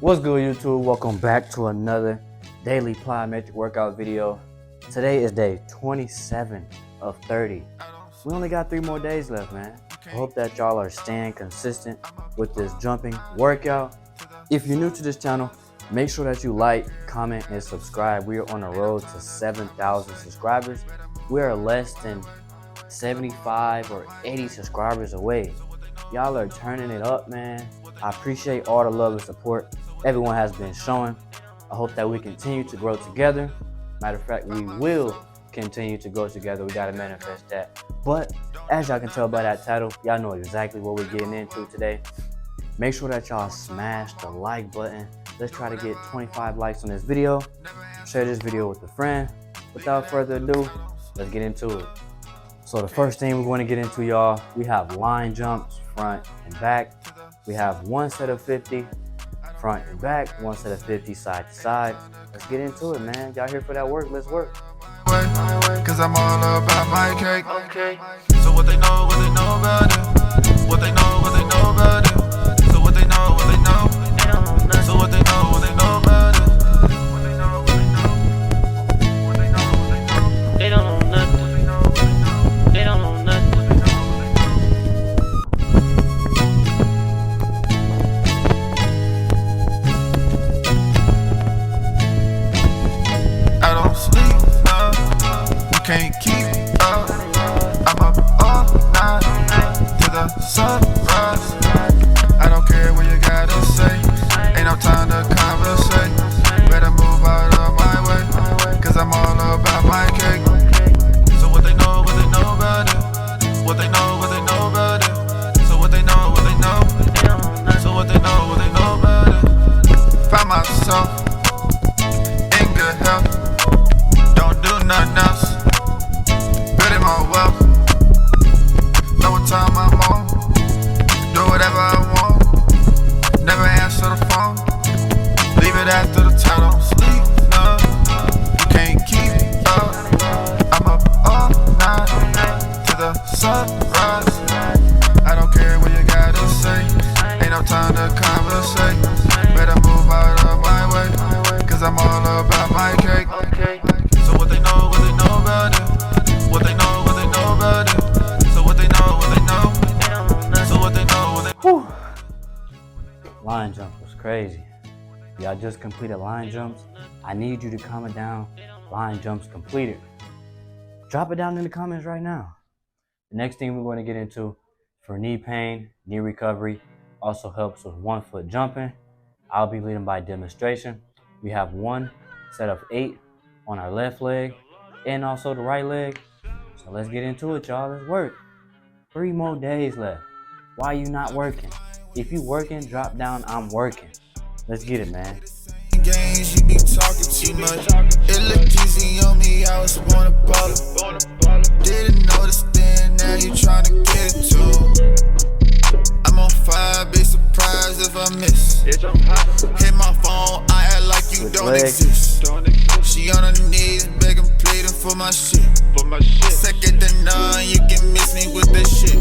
What's good, YouTube? Welcome back to another daily plyometric workout video. Today is day 27 of 30. We only got 3 more days left, man. I hope that y'all are staying consistent with this jumping workout. If you're new to this channel, make sure that you like, comment, and subscribe. We are on the road to 7,000 subscribers. We are less than 75 or 80 subscribers away. Y'all are turning it up, man. I appreciate all the love and support everyone has been showing. I hope that we continue to grow together. Matter of fact, we will continue to grow together. We gotta manifest that. But as y'all can tell by that title, y'all know exactly what we're getting into today. Make sure that y'all smash the like button. Let's try to get 25 likes on this video. Share this video with a friend. Without further ado, let's get into it. So the first thing we're going to get into, y'all, we have line jumps, front and back. We have one set of 50 front and back, one set of 50 side to side. Let's get into it, man. Y'all here for that work? Let's work. Cause I'm all about my cake. Okay. So what they know about it. What they know about it. So what they know So what they know about it. What they know They don't know nothing. They don't know nothing. I don't sleep, you can't keep up. I'm up all night to the sunrise. I don't care what you gotta say. Ain't no time to conversate. Better move out of my way. Cause I'm all about my cake. So what they know about it. What they know about it. So what they know So what they know about it. Found myself in good health. Don't do nothing else. Building my wealth. Know what time I'm on. Do whatever I want. Never answer the phone. Leave it after the time. Don't sleep, no. You can't keep up. I'm up all night to the sunrise. I don't care what you gotta say. Ain't no time to conversate. Better move out of my way. Cause I'm all about my cake. So what they know about it. What they know about it. So what they know So what they know Whew. Line jump was crazy. Y'all just completed line jumps. I need you to comment down line jumps completed. Drop it down in the comments right now. The next thing we're going to get into for knee pain, knee recovery, also helps with 1 foot jumping. I'll be leading by demonstration. We have 1 set of 8 on our left leg and also the right leg. So let's get into it, y'all. Let's work. 3 more days left. Why you not working? If you working, drop down I'm working. Let's get it, man. games, you be talking too much. It look easy on me, I was born a baller. Didn't notice then, now you tryna get it too. I'm on fire, be surprised if I miss. Hit my phone, I act like you don't exist. She on her knees, begging, pleading for my shit. Second to none, you can miss me with this shit.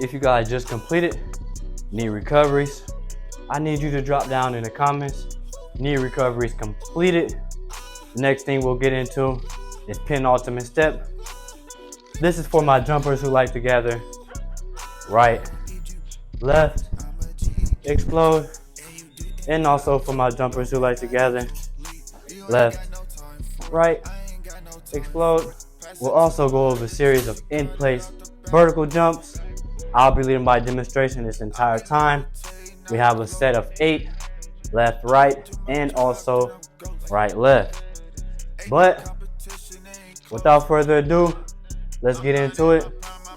If you guys just completed knee recoveries, I need you to drop down in the comments. Knee recoveries completed. The next thing we'll get into is penultimate step. This is for my jumpers who like to gather right, left, explode, and also for my jumpers who like to gather left, right, explode. We'll also go over a series of in-place vertical jumps. I'll be leading by demonstration this entire time. We have a set of 8, left, right, and also right, left. But without further ado, let's get into it.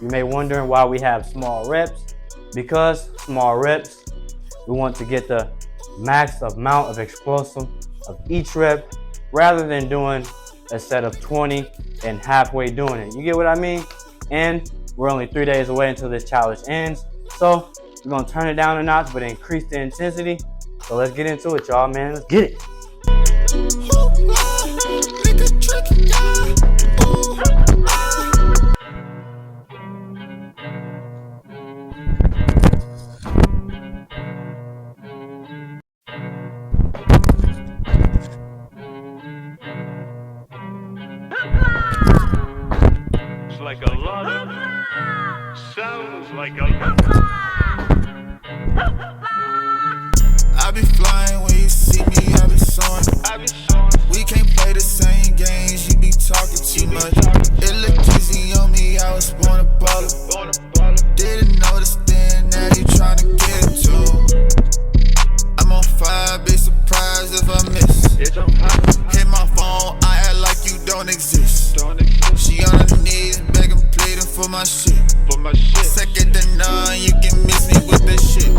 You may wonder why we have small reps. Because small reps, we want to get the max amount of explosive of each rep rather than doing a set of 20 and halfway doing it. You get what I mean? And we're only 3 days away until this challenge ends. So we're gonna turn it down a notch, but increase the intensity. So let's get into it, y'all, man. Let's get it. like a lot of. Sounds like a lot. I be flying when you see me, I be soaring. We can't play the same games, you be talking too much. It look easy on me, I was born a baller. Didn't notice then, now you tryna get it too. I'm on fire, be surprised if I miss. Hit my phone, I act like you don't exist. She on her knees, begging, pleading for my shit. Second to none, you can miss me with this shit.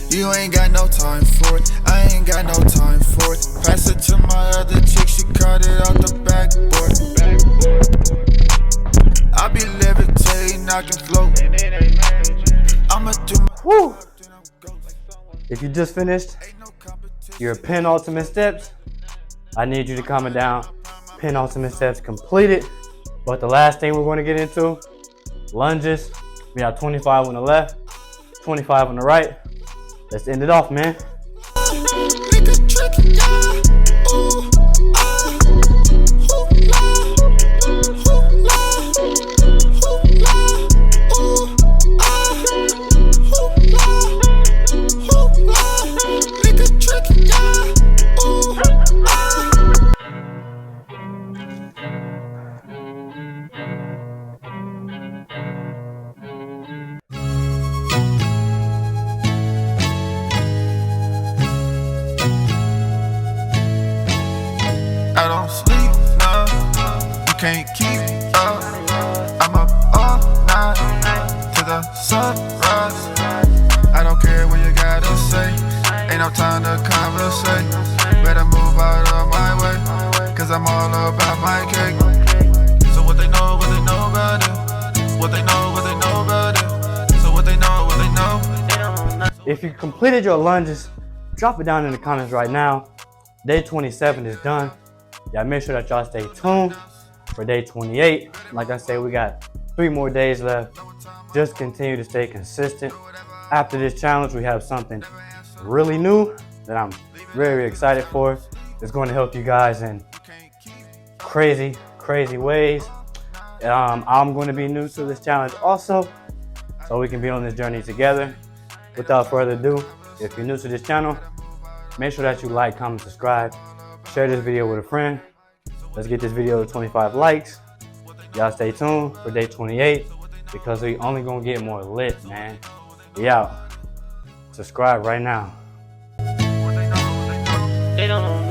You ain't got no time for it, I ain't got no time for it. Pass it to my other chick, she cut it out the backboard. I be levitating, I can float. I'ma do my Woo! If you just finished your penultimate steps, I need you to comment down penultimate steps completed. But the last thing we're going to get into, lunges. We have 25 on the left, 25 on the right. Let's end it off, man. I don't sleep, no, you can't keep up. I'm up all night to the sunrise. I don't care what you gotta say, ain't no time to conversate. Better move out of my way, cause I'm all about my cake. So what they know about it. What they know about it. So what they know. If you completed your lunges, drop it down in the comments right now. Day 27 is done. Y'all make sure that y'all stay tuned for day 28. Like I said, we got 3 more days left. Just continue to stay consistent. After this challenge, we have something really new that I'm very excited for. It's going to help you guys in crazy ways. I'm going to be new to this challenge also, so we can be on this journey together. Without further ado, if you're new to this channel, make sure that you like, comment, subscribe. Share this video with a friend. Let's get this video to 25 likes. Y'all stay tuned for day 28 because we only gonna get more lit, man. We out. Subscribe right now. They don't know.